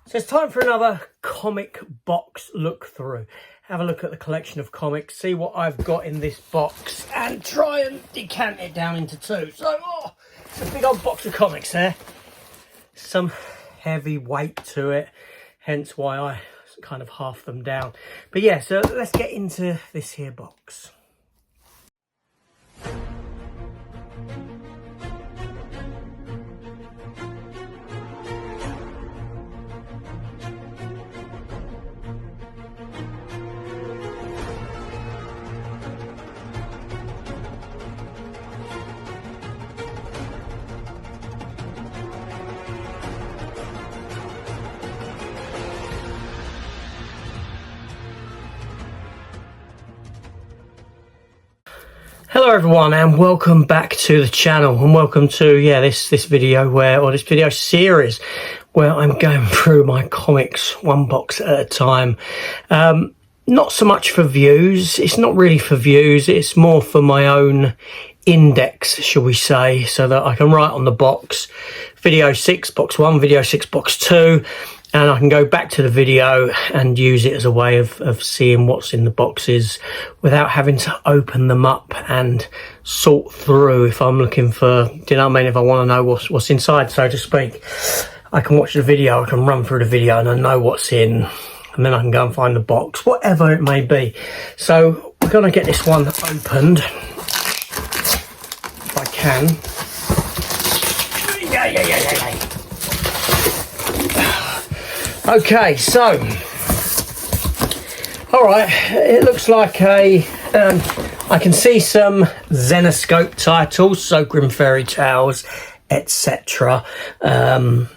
So it's time for another comic box look through. Have a look at the collection of comics, see what I've got in this box, and try and decant it down into two. So, it's a big old box of comics there. Some heavy weight to it, hence why I kind of half them down. But yeah, so let's get into this here box. Hello everyone and welcome back to the channel, and welcome to this video this video series where I'm going through my comics one box at a time. Not so much for views, it's not really for views, it's more for my own index, shall we say, so that I can write on the box video 6 box 1, video 6 box 2, and I can go back to the video and use it as a way of seeing what's in the boxes without having to open them up and sort through if I'm looking for, do you know what I mean, if I want to know what's inside, so to speak. I can watch the video, I can run through the video and I know what's in, and then I can go and find the box, whatever it may be. So we're going to get this one opened, if I can. Yeah. Okay, so, all right, it looks like I can see some Zenescope titles, so Grimm Fairy Tales, etc. And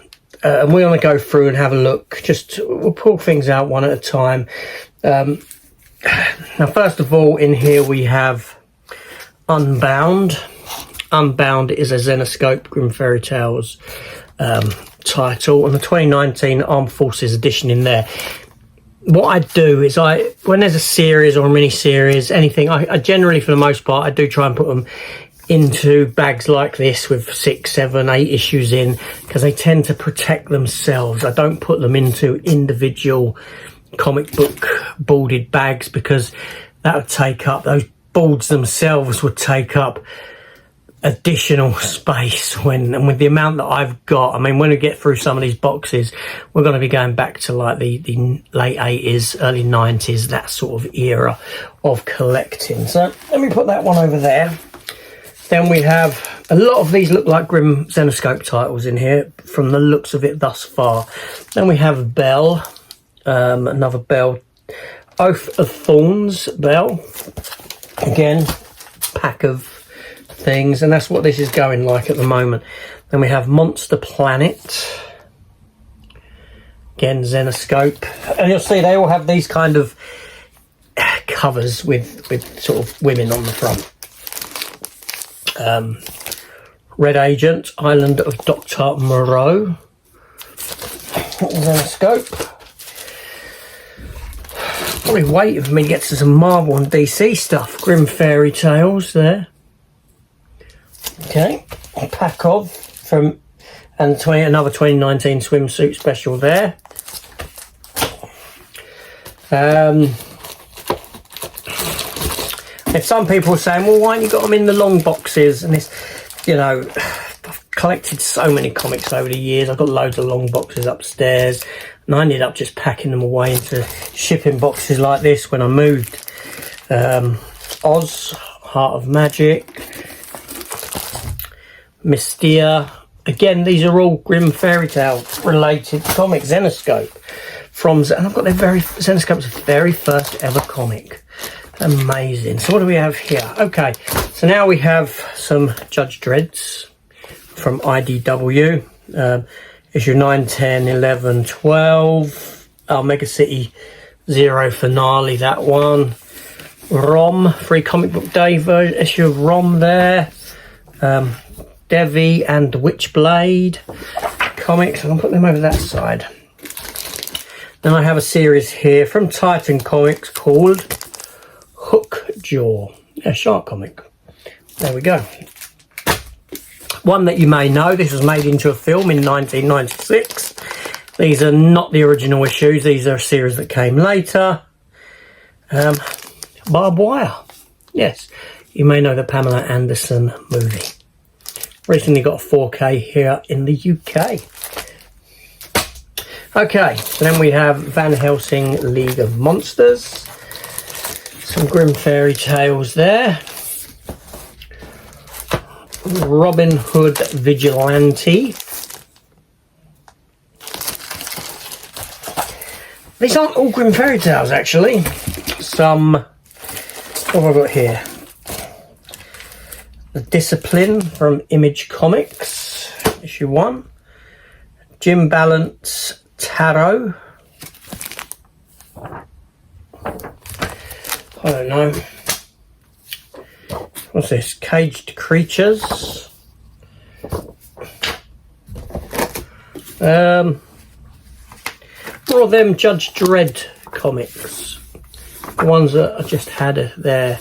we're going to go through and have a look. We'll pull things out one at a time. Now, first of all, in here we have Unbound. Unbound is a Zenescope Grimm Fairy Tales title, and the 2019 Armed Forces edition in there. What I do is when there's a series or a mini series, anything, I generally, for the most part, I do try and put them into bags like this with 6, 7, 8 issues in, because they tend to protect themselves. I don't put them into individual comic book boarded bags, because that would take up, those boards themselves would take up additional space and with the amount that I've got. I mean, when we get through some of these boxes, we're going to be going back to like the late 80s, early 90s, that sort of era of collecting. So let me put that one over there. Then we have a lot of these look like Grimm Zenescope titles in here from the looks of it thus far. Then we have Belle, another Belle, Oath of Thorns Belle, again, pack of things, and that's what this is going like at the moment. Then we have Monster Planet, again Zenescope, and you'll see they all have these kind of covers with sort of women on the front. Red Agent, Island of Dr. Moreau, Zenescope. Probably waiting for me to get to some Marvel and DC stuff. Grimm Fairy Tales there. Okay, a pack of from, and another 2019 swimsuit special there. If some people are saying, well, why haven't you got them in the long boxes? And this, you know, I've collected so many comics over the years. I've got loads of long boxes upstairs, and I ended up just packing them away into shipping boxes like this when I moved. Oz, Heart of Magic, Mystia. Again, these are all Grimm Fairy Tale related comics, Zenescope. And I've got Zenescope's very first ever comic. Amazing. So what do we have here? Okay, so now we have some Judge Dredds from IDW. Issue 9, 10, 11, 12. Mega City Zero finale, that one. Rom, Free Comic Book Day issue of Rom there. Devi and Witchblade comics. I'm going to put them over that side. Then I have a series here from Titan Comics called Hookjaw, a shark comic. There we go. One that you may know, this was made into a film in 1996. These are not the original issues. These are a series that came later. Barbed Wire. Yes, you may know the Pamela Anderson movie. Recently got a 4K here in the UK. Okay, so then we have Van Helsing League of Monsters. Some Grimm Fairy Tales there. Robin Hood Vigilante. These aren't all Grimm Fairy Tales, actually. Some, what have I got here? The Discipline from Image Comics, issue 1. Jim Balance Tarot. I don't know. What's this? Caged Creatures. More of them Judge Dredd comics. The ones that I just had there.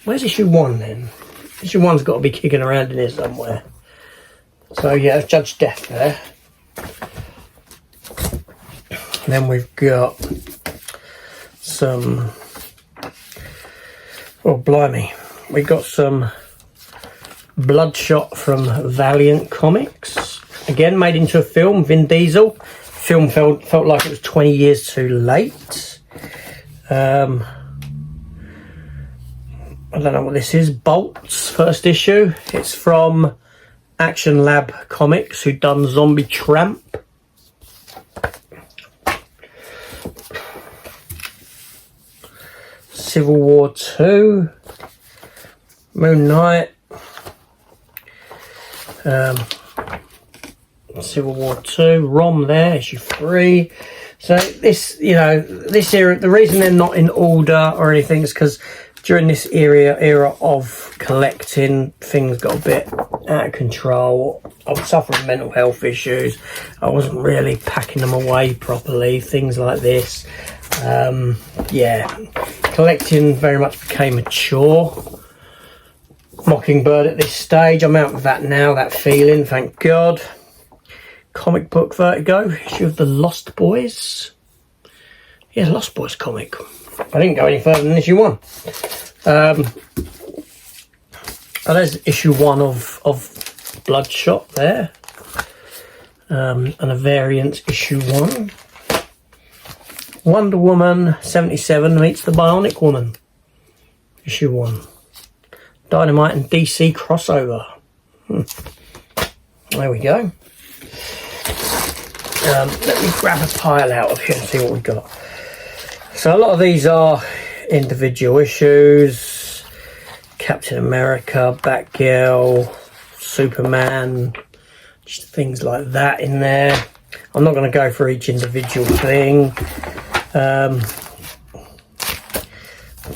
Where's issue 1 then? Issue 1's got to be kicking around in here somewhere. So yeah, Judge Death there. And then we've got some, oh blimey, we got some Bloodshot from Valiant Comics. Again, made into a film, Vin Diesel. Film felt like it was 20 years too late. I don't know what this is. Bolts, first issue. It's from Action Lab Comics, who done Zombie Tramp. Civil War 2. Moon Knight. Civil War 2. Rom there, issue 3. So this, you know, this era, the reason they're not in order or anything is because during this era of collecting, things got a bit out of control. I was suffering mental health issues. I wasn't really packing them away properly, things like this. Yeah, collecting very much became a chore. Mockingbird at this stage, I'm out of that now, that feeling, thank God. Comic book Vertigo, issue of The Lost Boys. Yeah, Lost Boys comic. I didn't go any further than issue 1. There's issue 1 of Bloodshot there. And a variant issue 1. Wonder Woman 77 meets the Bionic Woman. Issue 1. Dynamite and DC crossover. There we go. Let me grab a pile out of here and see what we've got. So a lot of these are individual issues. Captain America, Batgirl, Superman, just things like that in there. I'm not going to go for each individual thing.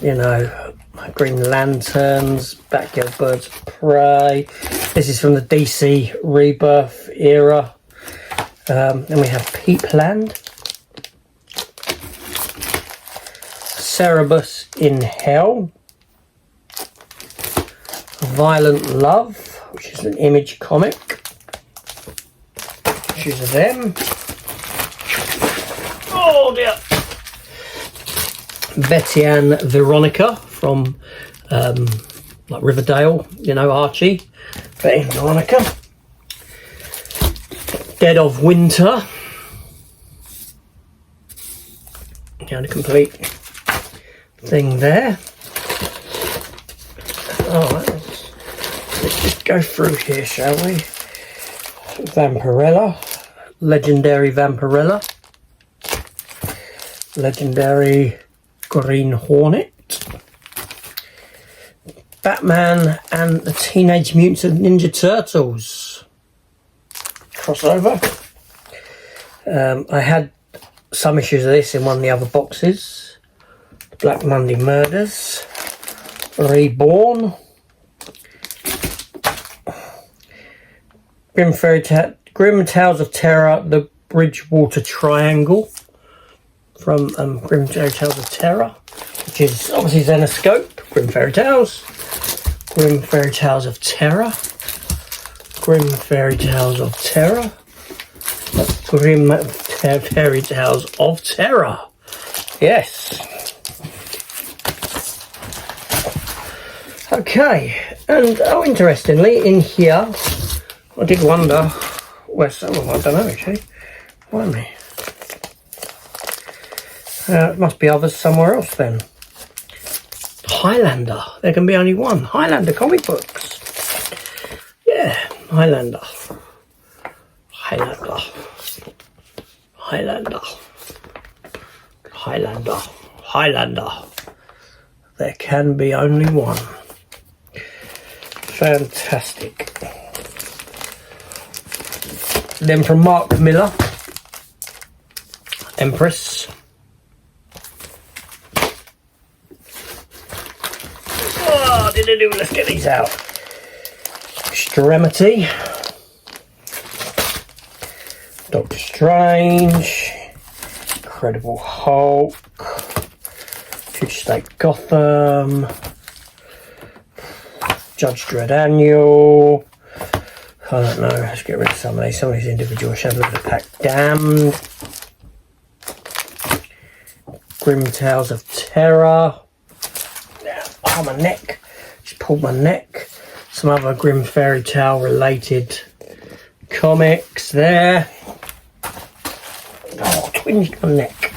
You know, Green Lanterns, Batgirl, Birds of Prey. This is from the DC Rebirth era. Then we have Peepland. Cerebus in Hell. Violent Love, which is an Image comic. Issues of them. Oh dear. Betty Ann Veronica from like Riverdale, you know, Archie. Betty Ann Veronica. Dead of Winter. Kind of complete thing there. Alright, let's just go through here, shall we? Vampirella. Legendary Vampirella. Legendary Green Hornet. Batman and the Teenage Mutant Ninja Turtles crossover. I had some issues of this in one of the other boxes. Black Monday Murders. Reborn. Grimm Tales of Terror, the Bridgewater Triangle from Grimm Tales of Terror, which is obviously Zenescope. Grimm Fairy Tales. Grimm Fairy Tales of Terror. Grimm Fairy Tales of Terror. Grim Fairy Tales of Terror. Yes. Okay, and oh, interestingly, in here, I did wonder where some of them, I don't know actually. Why me? It must be others somewhere else then. Highlander. There can be only one. Highlander comic books. Yeah, Highlander. Highlander. Highlander. Highlander. Highlander. There can be only one. Fantastic. Then from Mark Miller, Empress. Oh, let's get these out. Extremity. Doctor Strange. Incredible Hulk. Future State Gotham. Judge Dredd Annual. I don't know, let's get rid of some of these. Some of these individual shadows of the pack. Damned. Grim Tales of Terror. Oh, my neck. Just pulled my neck. Some other Grim Fairy Tale related comics there. Oh, twinged my neck.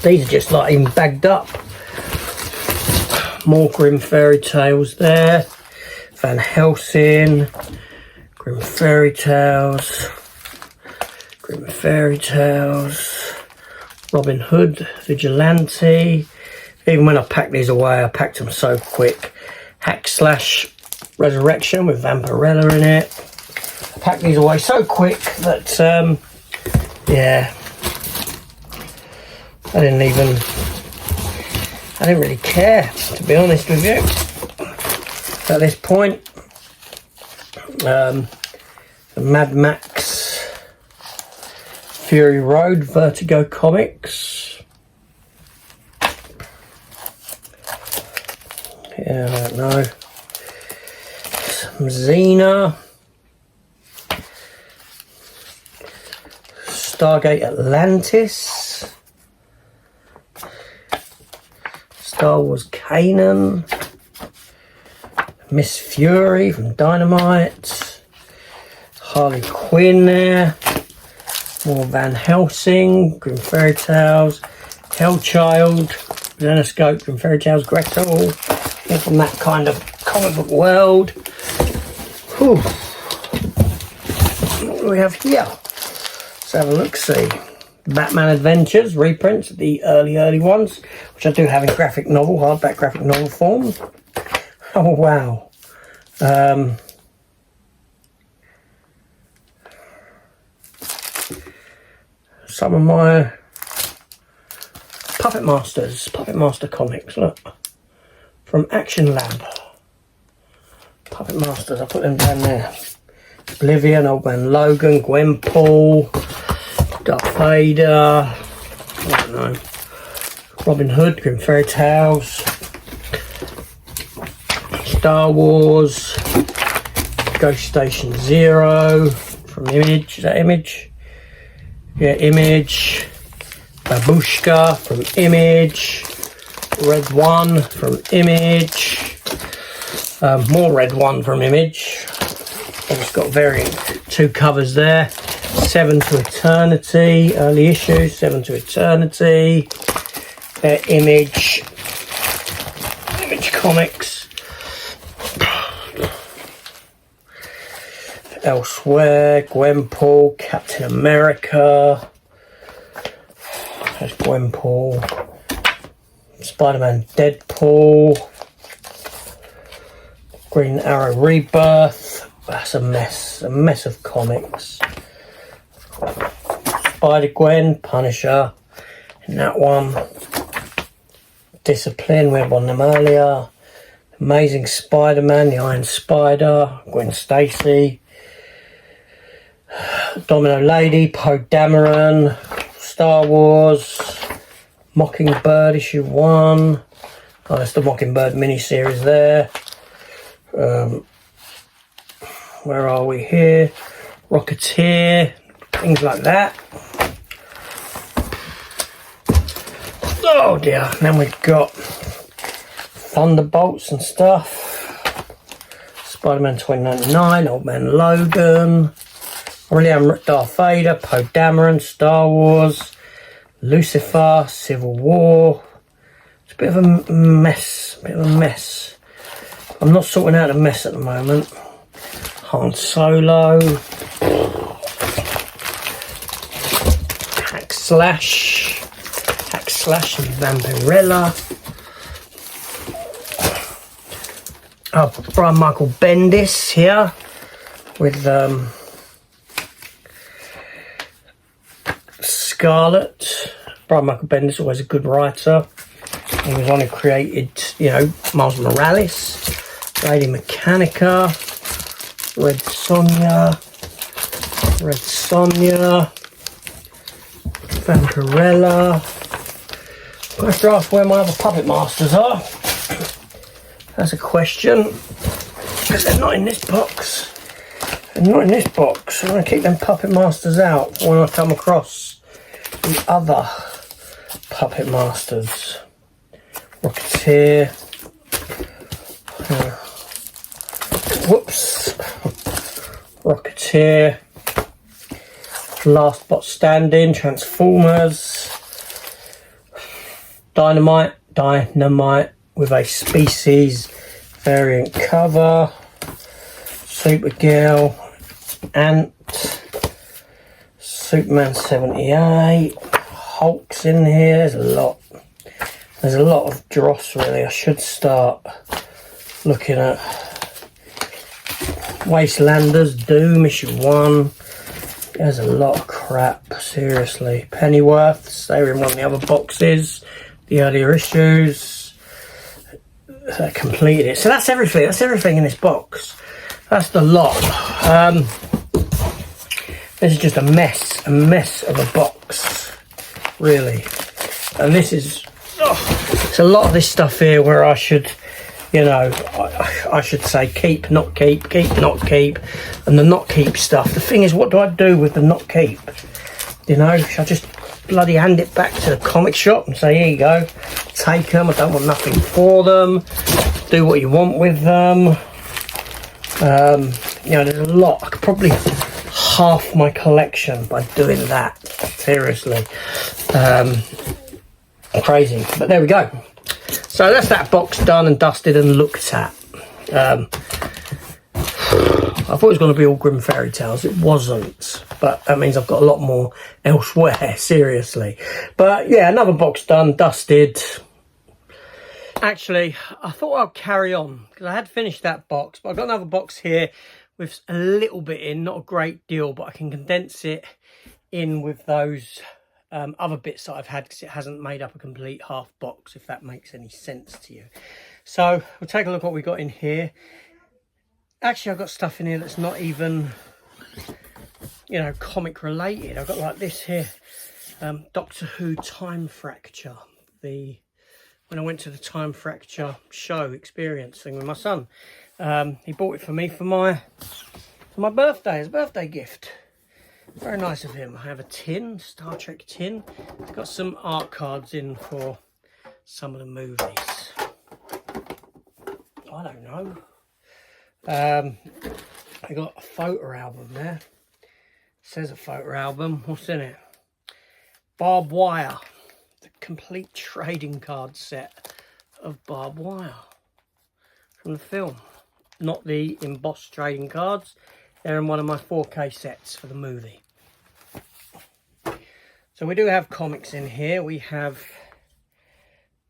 These are just like even bagged up. More Grim Fairy Tales there. Van Helsing. Grim Fairy Tales. Grim Fairy Tales. Robin Hood. Vigilante. Even when I packed these away, I packed them so quick. Hack Slash Resurrection with Vampirella in it. I packed these away so quick that, yeah. I didn't really care, to be honest with you, at this point. The Mad Max Fury Road Vertigo comics. Yeah, I don't know. Some Xena. Stargate Atlantis. Star Wars Kanan. Miss Fury from Dynamite. Harley Quinn there. More Van Helsing. Grim Fairy Tales. Hellchild. Zenescope. Grim Fairy Tales. Gretel. All from that kind of comic book world. Whew. What do we have here? Let's have a look-see. Batman Adventures, reprints, the early ones, which I do have in graphic novel, hardback graphic novel form. Oh, wow. Some of my Puppet Master comics, look. From Action Lab. Puppet Masters, I put them down there. Oblivion, Old Man Logan, Gwenpool, Darth Vader, I don't know, Robin Hood, Grim Fairy Tales, Star Wars, Ghost Station Zero from Image, is that Image? Yeah, Image, Babushka from Image, Red One from Image, more Red One from Image. I've just got variant 2 covers there. 7 to Eternity, early issues, 7 to Eternity, Image Comics, Elsewhere, Gwenpool, Captain America, there's Gwenpool, Spider-Man Deadpool, Green Arrow Rebirth. That's a mess of comics. Spider-Gwen, Punisher, in that one. Discipline, we had one of them earlier. Amazing Spider-Man, the Iron Spider, Gwen Stacy, Domino Lady, Poe Dameron, Star Wars, Mockingbird issue 1. Oh, that's the Mockingbird miniseries there. Where are we here? Rocketeer, things like that. Oh dear, and then we've got Thunderbolts and stuff. Spider-Man 2099, Old Man Logan, William Darth Vader, Poe Dameron, Star Wars, Lucifer, Civil War. It's a bit of a mess, I'm not sorting out the mess at the moment. Han Solo, Hack Slash and Vampirella. Oh, Brian Michael Bendis here with Scarlet. Brian Michael Bendis, always a good writer. He was on who created, you know, Miles Morales, Lady Mechanica, Red Sonja, Vampirella. I have to ask where my other puppet masters are. That's a question, because they're not in this box. I'm going to keep them puppet masters out when I come across the other puppet masters. Rocketeer. Whoops. Rocketeer. Last Bot Standing. Transformers. Dynamite with a Species variant cover. Supergirl. Ant. Superman 78. Hulk's in here. There's a lot of dross, really. I should start looking at Wastelanders, Doom, issue 1. There's a lot of crap, seriously. Pennyworths, they were in one of the other boxes, the earlier issues. I completed it. So that's everything in this box. That's the lot. This is just a mess of a box, really. And this is, it's a lot of this stuff here where I should, you know, I should say keep, not keep, keep, not keep, and the not keep stuff. The thing is, what do I do with the not keep? You know, should I just bloody hand it back to the comic shop and say, here you go, take them, I don't want nothing for them, do what you want with them. You know, there's a lot. I could probably half my collection by doing that, seriously. Crazy, but there we go. So that's that box done and dusted and looked at. I thought it was going to be all Grim Fairy Tales. It wasn't, but that means I've got a lot more elsewhere, seriously. But yeah, another box done, dusted. Actually, I thought I'd carry on because I had finished that box, but I've got another box here with a little bit in, not a great deal, but I can condense it in with those other bits that I've had because it hasn't made up a complete half box, if that makes any sense to you. So we'll take a look what we've got in here. Actually, I've got stuff in here that's not even, you know, comic related. I've got like this here, Doctor Who Time Fracture. When I went to the Time Fracture show experience thing with my son, he bought it for me for my birthday, as a birthday gift. Very nice of him. I have a tin, Star Trek tin. It's got some art cards in for some of the movies. I don't know. I got a photo album there. It says a photo album. What's in it? Barbed Wire. The complete trading card set of Barbed Wire from the film. Not the embossed trading cards. They're in one of my 4K sets for the movie. So we do have comics in here. We have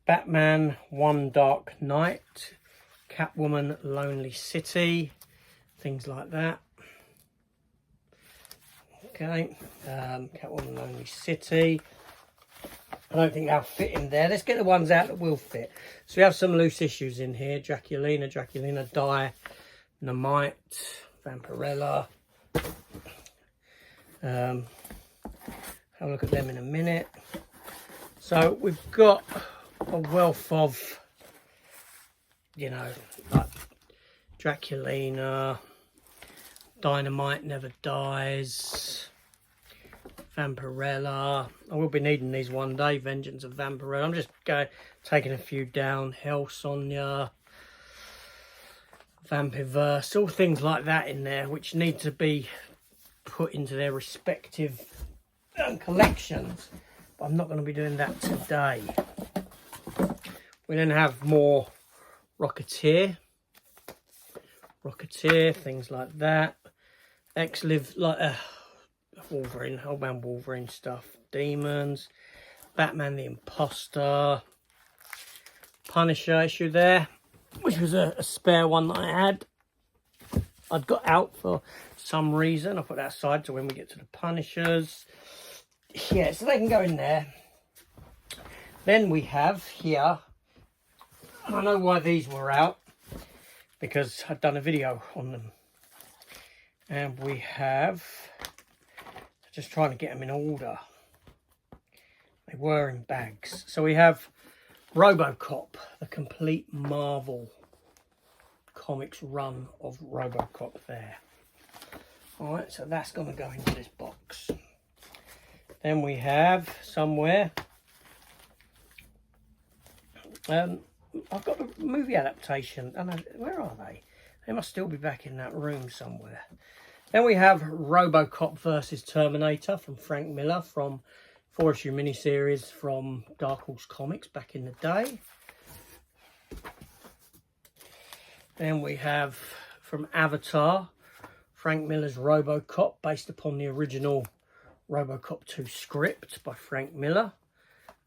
Batman One Dark Knight, Catwoman Lonely City, things like that. Okay, Catwoman Lonely City. I don't think they'll fit in there. Let's get the ones out that will fit. So we have some loose issues in here. Draculina Die, Namite, Vampirella. Have a look at them in a minute. So we've got a wealth of, you know, like Draculina, Dynamite Never Dies. Vampirella. I will be needing these one day. Vengeance of Vampirella. I'm just taking a few down. Hell Sonia. Vampirverse. All things like that in there which need to be put into their respective collections. But I'm not going to be doing that today. We then have more Rocketeer, things like that. X-Live, like Wolverine, Old Man Wolverine stuff. Demons, Batman the Imposter, Punisher issue there, which was a spare one that I had. I'd got out for some reason. I put that aside to when we get to the Punishers. Yeah, so they can go in there. Then we have here, I know why these were out, because I'd done a video on them. And we have, just trying to get them in order. They were in bags. So we have RoboCop, the complete Marvel Comics run of RoboCop there. Alright, so that's going to go into this box. Then we have somewhere, I've got the movie adaptation. I know, where are they? They must still be back in that room somewhere. Then we have RoboCop versus Terminator from Frank Miller, from 4-issue miniseries from Dark Horse Comics back in the day. Then we have from Avatar, Frank Miller's RoboCop, based upon the original RoboCop 2 script by Frank Miller,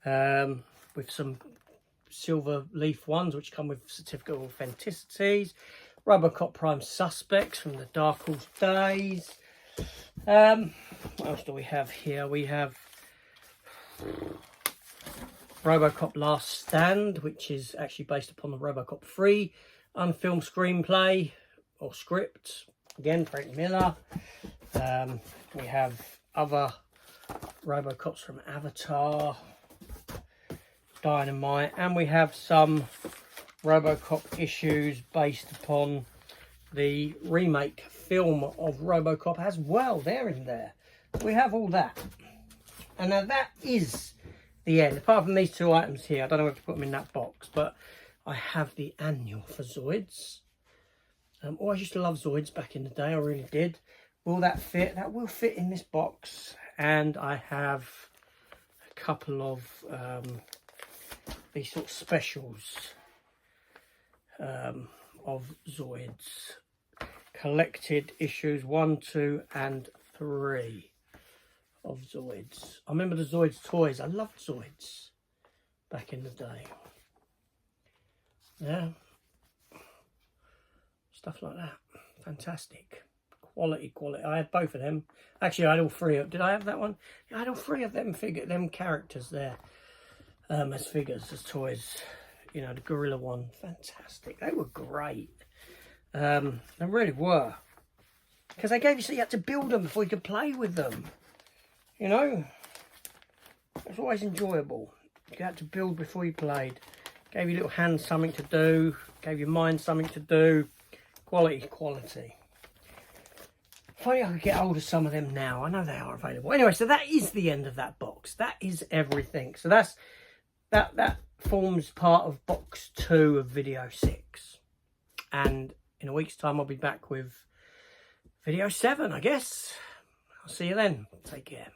with some silver leaf ones which come with certificate of authenticities. RoboCop Prime Suspects from the Dark Horse days. What else do we have here? We have RoboCop Last Stand, which is actually based upon the RoboCop 3 unfilmed screenplay or script. Again, Frank Miller. We have other RoboCops from Avatar, Dynamite, and we have some RoboCop issues based upon the remake film of RoboCop as well. They're in there. We have all that. And now that is the end. Apart from these two items here, I don't know if to put them in that box, but I have the annual for Zoids. I used to love Zoids back in the day. I really did. Will that fit? That will fit in this box. And I have a couple of these sort of specials of Zoids. Collected issues 1, 2 and 3 of Zoids. I remember the Zoids toys. I loved Zoids back in the day. Yeah. Stuff like that. Fantastic. Quality. I had both of them. Actually, I had all three of them. Did I have that one? Yeah, I had all three of them characters there. As figures, as toys. You know, the Gorilla one. Fantastic. They were great. They really were. Because they gave you, so you had to build them before you could play with them. You know? It was always enjoyable. You had to build before you played. Gave your little hands something to do. Gave your mind something to do. Quality. If only I could get hold of some of them now. I know they are available. Anyway, so that is the end of that box. That is everything. So that's that forms part of box 2 of video 6. And in a week's time, I'll be back with video 7, I guess. I'll see you then. Take care.